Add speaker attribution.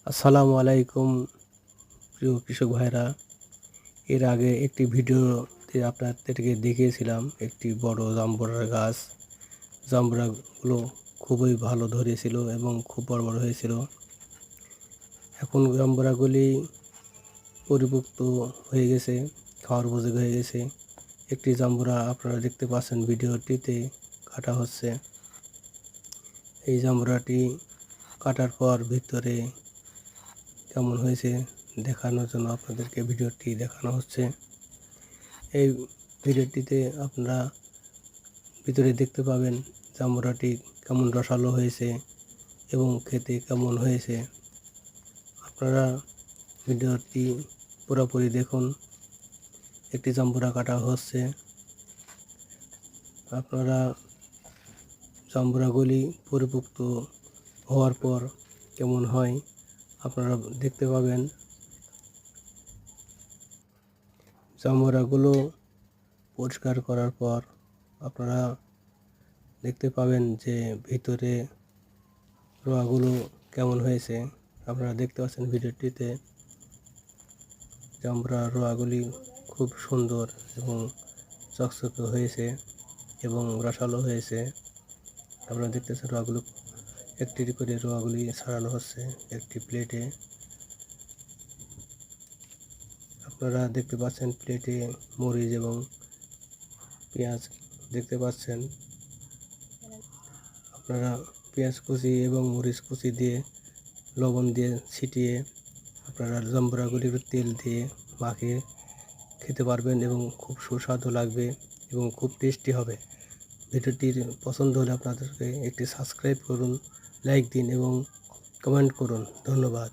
Speaker 1: আসসালামু আলাইকুম প্রিয় কৃষক ভাইরা। এর আগে একটি ভিডিওতে আপনাদেরকে দেখিয়েছিলাম একটি বড় জাম্বুরার গাছ। জাম্বুরাগুলো খুবই ভালো ধরেছিল এবং খুব বড় বড় হয়েছিল। এখন জাম্বুরাগুলি পরিপক্ত হয়ে গেছে, খাওয়ার উপযোগী হয়ে গেছে। একটি জাম্বুরা আপনারা দেখতে পাচ্ছেন ভিডিওটিতে কাটা হচ্ছে। এই জাম্বুরাটি কাটার পর ভিতরে কেমন হয়েছে দেখানোর জন্য আপনাদেরকে ভিডিওটি দেখানো হচ্ছে। এই ভিডিওটিতে আপনারা ভিতরে দেখতে পাবেন জাম্বুরাটি কেমন রসালো হয়েছে এবং খেতে কেমন হয়েছে। আপনারা ভিডিওটি পুরোপুরি দেখুন। একটি জাম্বুরা কাটা হচ্ছে। আপনারা জাম্বুরাগুলি পরিপক্ত হওয়ার পর কেমন হয় আপনারা দেখতে পাবেন। জাম্বুরাগুলো পরিষ্কার করার পর আপনারা দেখতে পাবেন যে ভিতরে রোয়াগুলো কেমন হয়েছে। আপনারা দেখতে পাচ্ছেন ভিডিওটিতে জাম্বুরার রোয়াগুলি খুব সুন্দর এবং চকচকে হয়েছে এবং রসালো হয়েছে। আপনারা দেখতেছেন রোয়াগুলো একটি করে রোয়াগুলি ছাড়ানো হচ্ছে একটি প্লেটে। আপনারা দেখতে পাচ্ছেন প্লেটে মরিচ এবং পেঁয়াজ দেখতে পাচ্ছেন। আপনারা পেঁয়াজ কুচি এবং মরিচ কুচি দিয়ে লবণ দিয়ে ছিটিয়ে আপনারা জাম্বুরাগুলির তেল দিয়ে মাখিয়ে খেতে পারবেন এবং খুব সুস্বাদু লাগবে এবং খুব টেস্টি হবে। ভিডিওটির পছন্দ হলে আপনাদেরকে একটি সাবস্ক্রাইব করুন, লাইক দিন এবং কমেন্ট করুন। ধন্যবাদ।